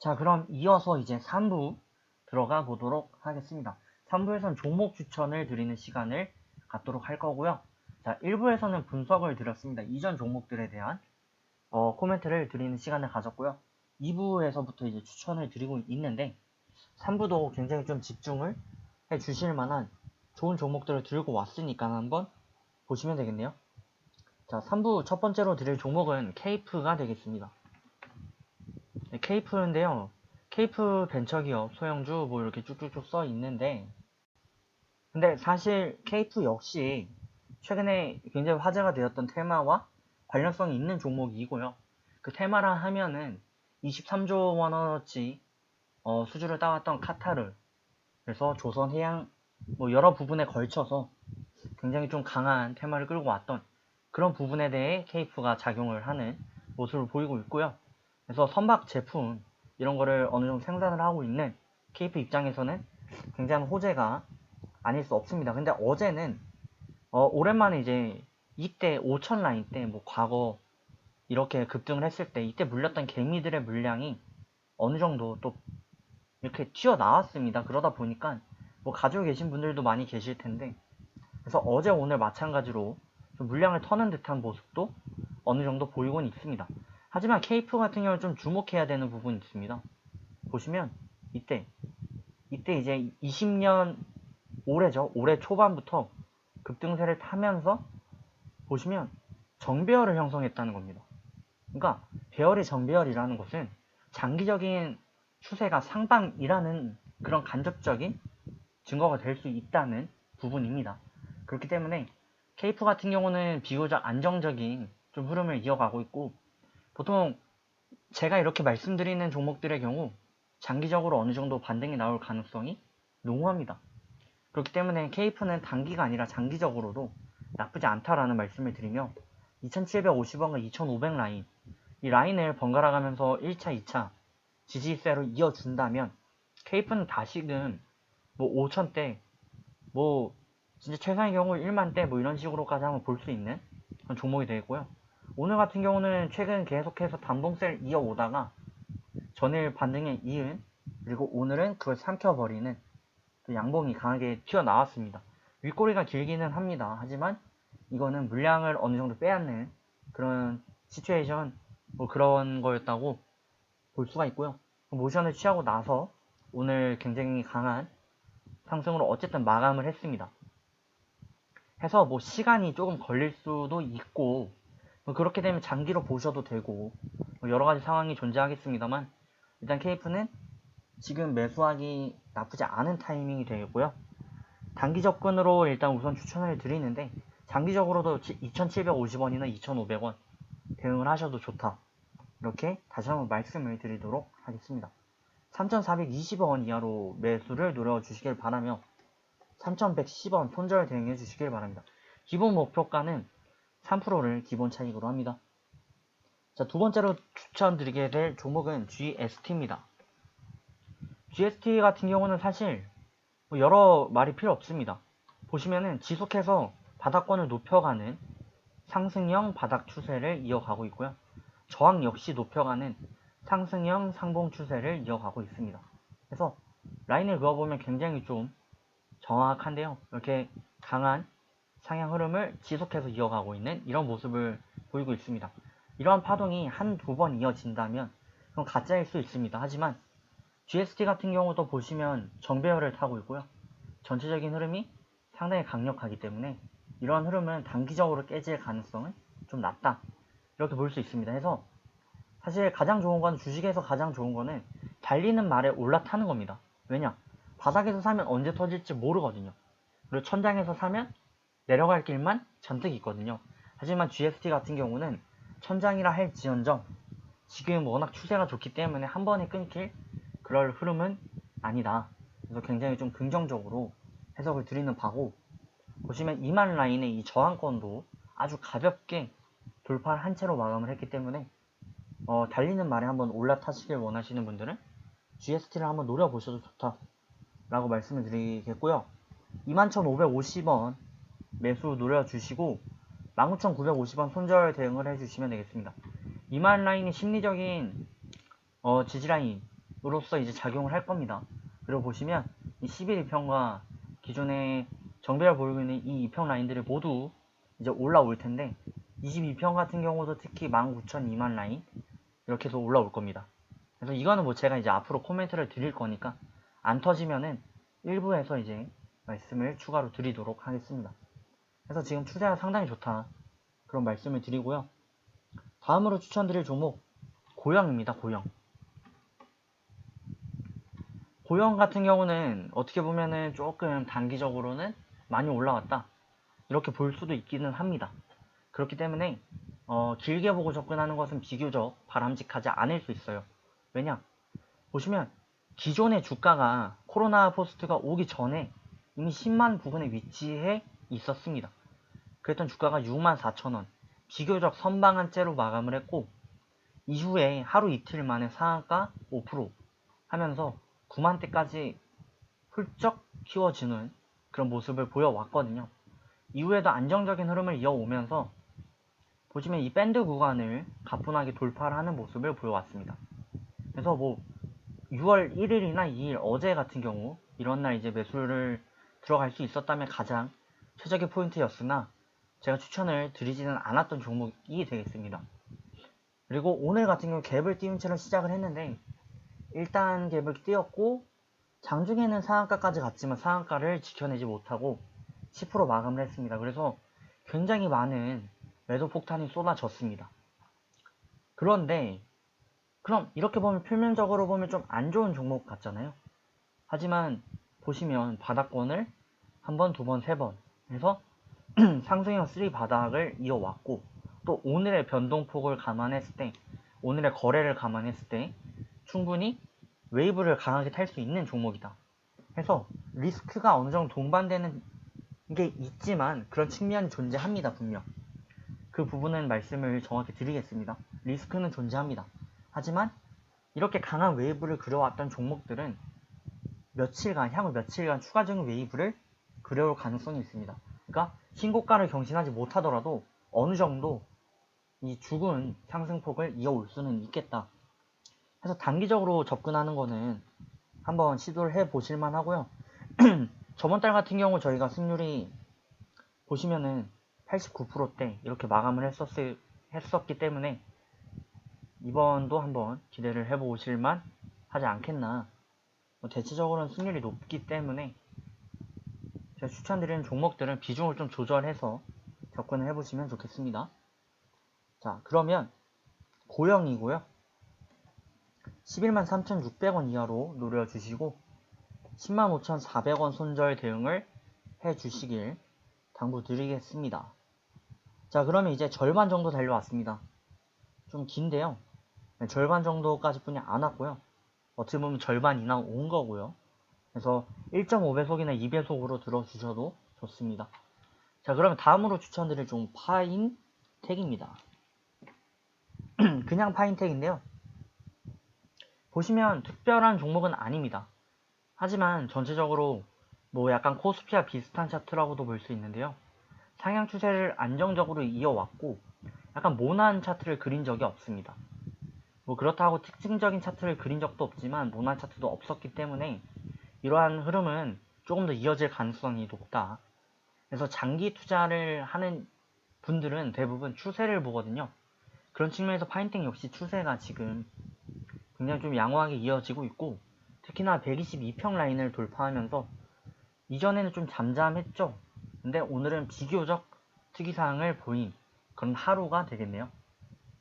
자, 그럼 이어서 이제 3부 들어가 보도록 하겠습니다. 3부에서는 종목 추천을 드리는 시간을 갖도록 할 거고요. 자, 1부에서는 분석을 드렸습니다. 이전 종목들에 대한 코멘트를 드리는 시간을 가졌고요. 2부에서부터 이제 추천을 드리고 있는데 3부도 굉장히 좀 집중을 해 주실 만한 좋은 종목들을 들고 왔으니까 한번 보시면 되겠네요. 자, 3부 첫 번째로 드릴 종목은 케이프가 되겠습니다. 네, 케이프인데요. 케이프 벤처기업, 소형주 뭐 이렇게 쭉쭉쭉 써 있는데 근데 사실 케이프 역시 최근에 굉장히 화제가 되었던 테마와 관련성이 있는 종목이고요. 그 테마라 하면은 23조 원어치 수주를 따왔던 카타르, 그래서 조선해양 뭐 여러 부분에 걸쳐서 굉장히 좀 강한 테마를 끌고 왔던 그런 부분에 대해 케이프가 작용을 하는 모습을 보이고 있고요. 그래서 선박 제품 이런 거를 어느 정도 생산을 하고 있는 케이프 입장에서는 굉장한 호재가 아닐 수 없습니다. 근데 어제는 오랜만에 이제 이때 5천 라인 때 뭐 과거 이렇게 급등을 했을 때 이때 물렸던 개미들의 물량이 어느 정도 또 이렇게 튀어나왔습니다. 그러다 보니까 뭐 가지고 계신 분들도 많이 계실 텐데 그래서 어제 오늘 마찬가지로 좀 물량을 터는 듯한 모습도 어느 정도 보이곤 있습니다. 하지만 케이프 같은 경우는 좀 주목해야 되는 부분이 있습니다. 보시면 이때 이제 20년 올해죠. 올해 초반부터 급등세를 타면서 보시면 정배열을 형성했다는 겁니다. 그러니까 배열이 정배열이라는 것은 장기적인 추세가 상방이라는 그런 간접적인 증거가 될 수 있다는 부분입니다. 그렇기 때문에 케이프 같은 경우는 비교적 안정적인 좀 흐름을 이어가고 있고 보통 제가 이렇게 말씀드리는 종목들의 경우 장기적으로 어느 정도 반등이 나올 가능성이 농후합니다. 그렇기 때문에 케이프는 단기가 아니라 장기적으로도 나쁘지 않다라는 말씀을 드리며 2750원과 2500 라인 이 라인을 번갈아 가면서 1차, 2차 지지세로 이어준다면 케이프는 다시금 뭐 5000대 뭐 진짜 최상의 경우 1만대 뭐 이런 식으로까지 한번 볼 수 있는 그런 종목이 되겠고요. 오늘 같은 경우는 최근 계속해서 단봉세를 이어오다가 전일 반등에 이은 그리고 오늘은 그걸 삼켜버리는 또 양봉이 강하게 튀어나왔습니다. 윗꼬리가 길기는 합니다. 하지만 이거는 물량을 어느 정도 빼앗는 그런 시츄에이션 뭐 그런 거였다고 볼 수가 있고요. 모션을 취하고 나서 오늘 굉장히 강한 상승으로 어쨌든 마감을 했습니다. 해서 뭐 시간이 조금 걸릴 수도 있고 뭐 그렇게 되면 장기로 보셔도 되고 뭐 여러 가지 상황이 존재하겠습니다만 일단 케이프는 지금 매수하기 나쁘지 않은 타이밍이 되겠고요. 단기 접근으로 일단 우선 추천을 드리는데 장기적으로도 2750원이나 2500원 대응을 하셔도 좋다. 이렇게 다시 한번 말씀을 드리도록 하겠습니다. 3420원 이하로 매수를 노려주시길 바라며 3110원 손절 대응해 주시길 바랍니다. 기본 목표가는 3%를 기본 차익으로 합니다. 자, 두 번째로 추천드리게 될 종목은 GST입니다. GST 같은 경우는 사실 뭐 여러 말이 필요 없습니다. 보시면은 지속해서 바닥권을 높여가는 상승형 바닥 추세를 이어가고 있고요. 저항 역시 높여가는 상승형 상봉 추세를 이어가고 있습니다. 그래서 라인을 그어보면 굉장히 좀 정확한데요. 이렇게 강한 상향 흐름을 지속해서 이어가고 있는 이런 모습을 보이고 있습니다. 이러한 파동이 한두 번 이어진다면 그럼 가짜일 수 있습니다. 하지만 GST 같은 경우도 보시면 정배열을 타고 있고요. 전체적인 흐름이 상당히 강력하기 때문에 이러한 흐름은 단기적으로 깨질 가능성은 좀 낮다. 이렇게 볼 수 있습니다. 해서 사실 가장 좋은 건 주식에서 가장 좋은 거는 달리는 말에 올라타는 겁니다. 왜냐? 바닥에서 사면 언제 터질지 모르거든요. 그리고 천장에서 사면 내려갈 길만 잔뜩 있거든요. 하지만 GST 같은 경우는 천장이라 할지언정 지금 워낙 추세가 좋기 때문에 한 번에 끊길 그럴 흐름은 아니다. 그래서 굉장히 좀 긍정적으로 해석을 드리는 바고 보시면 2만 라인의 이 저항권도 아주 가볍게 돌파를 한 채로 마감을 했기 때문에 달리는 말에 한번 올라타시길 원하시는 분들은 GST를 한번 노려보셔도 좋다 라고 말씀을 드리겠고요. 21,550원 매수 노려주시고 19,950원 손절 대응을 해주시면 되겠습니다. 2만 라인이 심리적인 지지라인 로서 이제 작용을 할 겁니다. 그리고 보시면 이 11이평과 기존의 정배열 보이고 있는 이 2평 라인들이 모두 이제 올라올 텐데 22평 같은 경우도 특히 19,000, 2만 라인 이렇게 해서 올라올 겁니다. 그래서 이거는 뭐 제가 이제 앞으로 코멘트를 드릴 거니까 안 터지면은 일부에서 이제 말씀을 추가로 드리도록 하겠습니다. 그래서 지금 추세가 상당히 좋다. 그런 말씀을 드리고요. 다음으로 추천드릴 종목 고영입니다. 고영. 고영 같은 경우는 어떻게 보면은 조금 단기적으로는 많이 올라왔다. 이렇게 볼 수도 있기는 합니다. 그렇기 때문에 길게 보고 접근하는 것은 비교적 바람직하지 않을 수 있어요. 왜냐? 보시면 기존의 주가가 코로나 포스트가 오기 전에 이미 10만 부근에 위치해 있었습니다. 그랬던 주가가 64,000원, 비교적 선방한 채로 마감을 했고 이후에 하루 이틀 만에 상한가 5% 하면서 9만대까지 훌쩍 키워지는 그런 모습을 보여왔거든요. 이후에도 안정적인 흐름을 이어오면서 보시면 이 밴드 구간을 가뿐하게 돌파를 하는 모습을 보여왔습니다. 그래서 뭐 6월 1일이나 2일 어제 같은 경우 이런 날 이제 매수를 들어갈 수 있었다면 가장 최적의 포인트였으나 제가 추천을 드리지는 않았던 종목이 되겠습니다. 그리고 오늘 같은 경우 갭을 띄운 채로 시작을 했는데 일단 갭을 띄웠고 장중에는 상한가까지 갔지만 상한가를 지켜내지 못하고 10% 마감을 했습니다. 그래서 굉장히 많은 매도 폭탄이 쏟아졌습니다. 그런데 그럼 이렇게 보면 표면적으로 보면 좀 안 좋은 종목 같잖아요. 하지만 보시면 바닥권을 한 번, 두 번, 세 번 해서 상승형 3 바닥을 이어왔고 또 오늘의 변동폭을 감안했을 때 오늘의 거래를 감안했을 때 충분히 웨이브를 강하게 탈 수 있는 종목이다. 해서 리스크가 어느 정도 동반되는 게 있지만 그런 측면이 존재합니다. 분명. 그 부분은 말씀을 정확히 드리겠습니다. 리스크는 존재합니다. 하지만 이렇게 강한 웨이브를 그려왔던 종목들은 향후 며칠간 추가적인 웨이브를 그려올 가능성이 있습니다. 그러니까 신고가를 경신하지 못하더라도 어느 정도 이 죽은 상승폭을 이어올 수는 있겠다. 그래서 단기적으로 접근하는 거는 한번 시도를 해 보실만 하고요. 저번 달 같은 경우 저희가 승률이 보시면은 89%대 이렇게 마감을 했었기 때문에 이번도 한번 기대를 해 보실만 하지 않겠나. 대체적으로는 승률이 높기 때문에 제가 추천드리는 종목들은 비중을 좀 조절해서 접근을 해보시면 좋겠습니다. 자, 그러면 고영이고요. 11만 3,600원 이하로 노려주시고 10만 5,400원 손절 대응을 해주시길 당부드리겠습니다. 자, 그러면 이제 절반 정도 달려왔습니다. 좀 긴데요. 네, 절반 정도까지 뿐이 안 왔고요. 어떻게 보면 절반이나 온 거고요. 그래서 1.5배속이나 2배속으로 들어주셔도 좋습니다. 자, 그러면 다음으로 추천드릴 종 파인텍입니다. 그냥 파인텍인데요. 보시면 특별한 종목은 아닙니다. 하지만 전체적으로 뭐 약간 코스피와 비슷한 차트라고도 볼 수 있는데요. 상향 추세를 안정적으로 이어왔고 약간 모난 차트를 그린 적이 없습니다. 뭐 그렇다고 특징적인 차트를 그린 적도 없지만 모난 차트도 없었기 때문에 이러한 흐름은 조금 더 이어질 가능성이 높다. 그래서 장기 투자를 하는 분들은 대부분 추세를 보거든요. 그런 측면에서 파인텍 역시 추세가 지금 굉장히 좀 양호하게 이어지고 있고 특히나 122평 라인을 돌파하면서 이전에는 좀 잠잠했죠. 근데 오늘은 비교적 특이사항을 보인 그런 하루가 되겠네요.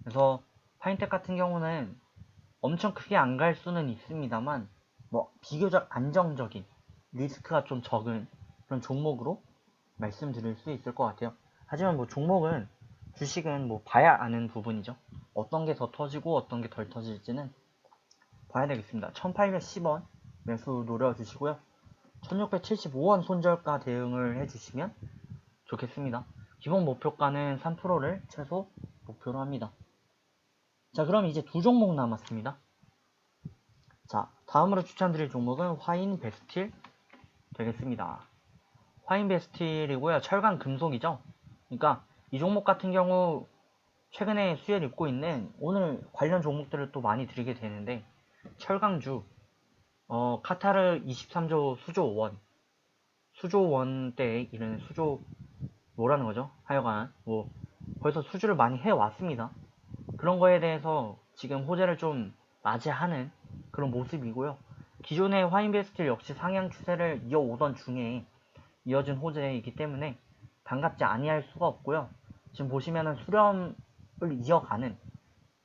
그래서 파인텍 같은 경우는 엄청 크게 안 갈 수는 있습니다만 뭐 비교적 안정적인 리스크가 좀 적은 그런 종목으로 말씀드릴 수 있을 것 같아요. 하지만 뭐 종목은 주식은 뭐 봐야 아는 부분이죠. 어떤 게 더 터지고 어떤 게 덜 터질지는 봐야 되겠습니다. 1810원 매수 노려주시고요. 1675원 손절가 대응을 해주시면 좋겠습니다. 기본 목표가는 3%를 최소 목표로 합니다. 자, 그럼 이제 두 종목 남았습니다. 자, 다음으로 추천드릴 종목은 화인베스틸 되겠습니다. 화인베스틸이고요. 철강 금속이죠. 그러니까 이 종목 같은 경우 최근에 수혜를 입고 있는 오늘 관련 종목들을 또 많이 드리게 되는데 철강주, 카타르 23조 수조 원대에 이르는 수조, 뭐라는 거죠? 하여간, 벌써 수주를 많이 해왔습니다. 그런 거에 대해서 지금 호재를 좀 맞이하는 그런 모습이고요. 기존의 화인베스트 역시 상향 추세를 이어오던 중에 이어진 호재이기 때문에 반갑지 아니할 수가 없고요. 지금 보시면은 수렴을 이어가는,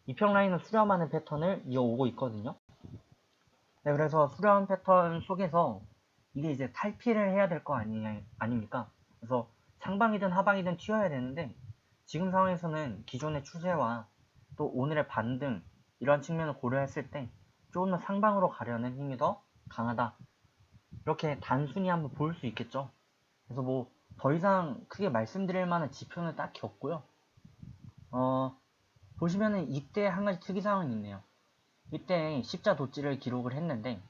이평 라인은 수렴하는 패턴을 이어오고 있거든요. 네, 그래서 수렴 패턴 속에서 이게 이제 탈피를 해야 될 거 아닙니까? 그래서 상방이든 하방이든 튀어야 되는데, 지금 상황에서는 기존의 추세와 또 오늘의 반등, 이런 측면을 고려했을 때 조금 더 상방으로 가려는 힘이 더 강하다, 이렇게 단순히 한번 볼 수 있겠죠. 그래서 더 이상 크게 말씀드릴 만한 지표는 딱히 없고요. 보시면은 이때 한 가지 특이사항이 있네요. 이때 십자 도찌를 기록을 했는데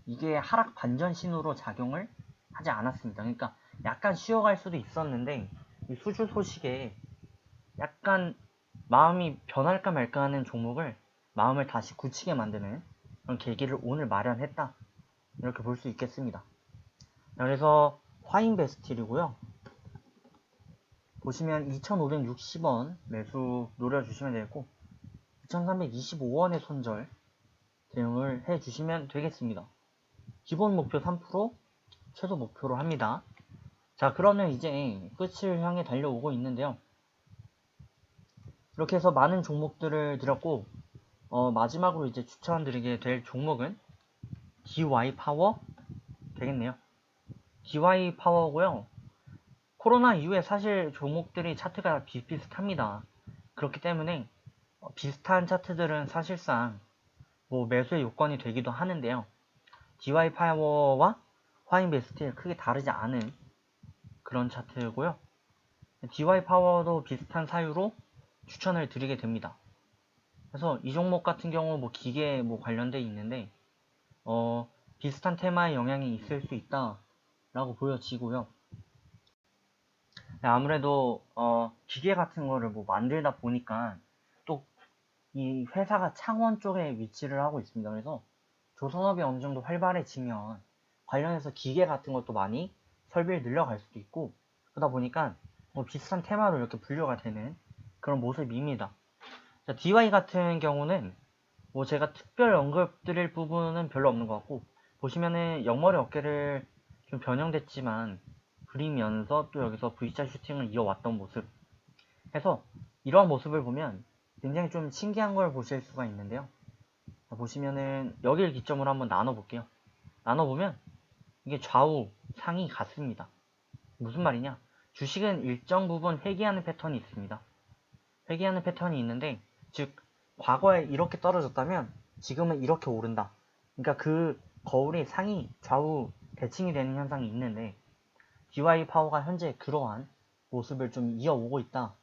이게 하락 반전 신호로 작용을 하지 않았습니다. 그러니까 약간 쉬어갈 수도 있었는데 이 수주 소식에 약간 마음이 변할까 말까 하는 종목을 마음을 다시 굳히게 만드는 그런 계기를 오늘 마련했다, 이렇게 볼 수 있겠습니다. 그래서 화인베스틸이고요. 보시면 2560원 매수 노려주시면 되겠고 2325원의 손절 대응을 해주시면 되겠습니다. 기본 목표 3%, 최소 목표로 합니다. 자, 그러면 이제 끝을 향해 달려오고 있는데요. 이렇게 해서 많은 종목들을 드렸고, 마지막으로 이제 추천드리게 될 종목은 DY 파워 되겠네요. DY 파워고요. 코로나 이후에 사실 종목들이 차트가 비슷비슷합니다. 그렇기 때문에 비슷한 차트들은 사실상 매수의 요건이 되기도 하는데요. DY 파워와 화인베스틸 크게 다르지 않은 그런 차트고요. DY 파워도 비슷한 사유로 추천을 드리게 됩니다. 그래서 이 종목 같은 경우 기계 관련돼 있는데 비슷한 테마의 영향이 있을 수 있다라고 보여지고요. 아무래도 기계 같은 거를 만들다 보니까 또 이 회사가 창원 쪽에 위치를 하고 있습니다. 그래서 조선업이 어느 정도 활발해지면 관련해서 기계 같은 것도 많이 설비를 늘려갈 수도 있고, 그러다 보니까 비슷한 테마로 이렇게 분류가 되는 그런 모습입니다. 자, DY 같은 경우는 제가 특별 언급드릴 부분은 별로 없는 것 같고, 보시면은 옆머리 어깨를 좀 변형됐지만 그리면서 또 여기서 V자 슈팅을 이어왔던 모습 해서 이러한 모습을 보면 굉장히 좀 신기한 걸 보실 수가 있는데요. 자, 보시면은 여기를 기점으로 한번 나눠볼게요. 나눠보면 이게 좌우 상이 같습니다. 무슨 말이냐? 주식은 일정 부분 회귀하는 패턴이 있습니다. 회귀하는 패턴이 있는데, 즉 과거에 이렇게 떨어졌다면 지금은 이렇게 오른다. 그러니까 그 거울이 상이 좌우 대칭이 되는 현상이 있는데, DY 파워가 현재 그러한 모습을 좀 이어오고 있다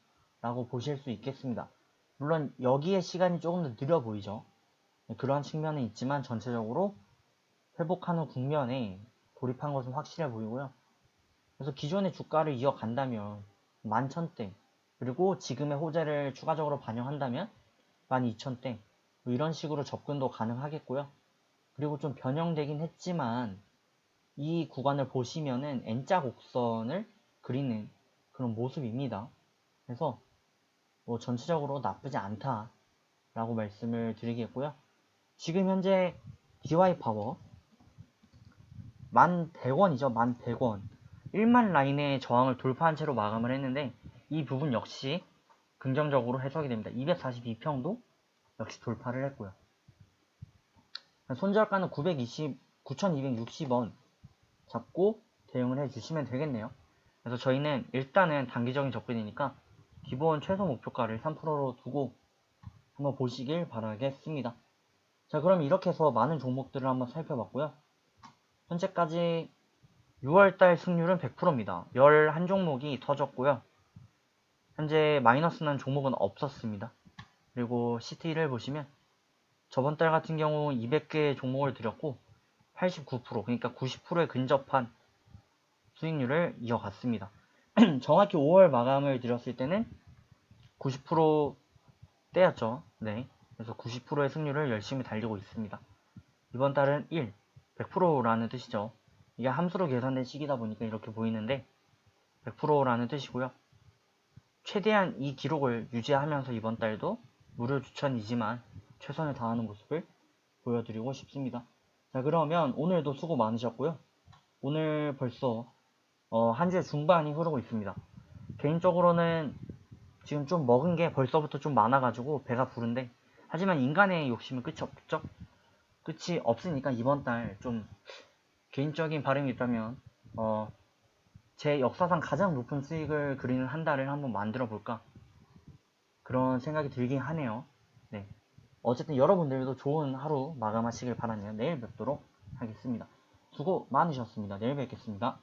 라고 보실 수 있겠습니다. 물론 여기에 시간이 조금 더 느려 보이죠. 그러한 측면은 있지만 전체적으로 회복하는 국면에 돌입한 것은 확실해 보이고요. 그래서 기존의 주가를 이어간다면 11,000대, 그리고 지금의 호재를 추가적으로 반영한다면 12,000대, 이런 식으로 접근도 가능하겠고요. 그리고 좀 변형되긴 했지만 이 구간을 보시면은 N자 곡선을 그리는 그런 모습입니다. 그래서 전체적으로 나쁘지 않다라고 말씀을 드리겠고요. 지금 현재 DY 파워 1100원이죠. 1100원. 1만 라인의 저항을 돌파한 채로 마감을 했는데 이 부분 역시 긍정적으로 해석이 됩니다. 242평도 역시 돌파를 했고요. 손절가는 9,260원 잡고 대응을 해주시면 되겠네요. 그래서 저희는 일단은 단기적인 접근이니까 기본 최소 목표가를 3%로 두고 한번 보시길 바라겠습니다. 자, 그럼 이렇게 해서 많은 종목들을 한번 살펴봤고요. 현재까지 6월달 승률은 100%입니다. 11종목이 터졌고요. 현재 마이너스 난 종목은 없었습니다. 그리고 CT를 보시면 저번 달 같은 경우 200개 종목을 드렸고 89%, 그러니까 90%에 근접한 수익률을 이어갔습니다. 정확히 5월 마감을 드렸을 때는 90%대였죠. 네. 그래서 90%의 승률을 열심히 달리고 있습니다. 이번 달은 1, 100%라는 뜻이죠. 이게 함수로 계산된 시기다 보니까 이렇게 보이는데 100%라는 뜻이고요. 최대한 이 기록을 유지하면서 이번 달도 무료 추천이지만 최선을 다하는 모습을 보여드리고 싶습니다. 자, 그러면 오늘도 수고 많으셨고요. 오늘 벌써 한 주의 중반이 흐르고 있습니다. 개인적으로는 지금 좀 먹은 게 벌써부터 좀 많아가지고 배가 부른데, 하지만 인간의 욕심은 끝이 없죠? 끝이 없으니까 이번 달 좀 개인적인 바람이 있다면 제 역사상 가장 높은 수익을 그리는 한 달을 한번 만들어 볼까, 그런 생각이 들긴 하네요. 네. 어쨌든 여러분들도 좋은 하루 마감하시길 바라며 내일 뵙도록 하겠습니다. 수고 많으셨습니다. 내일 뵙겠습니다.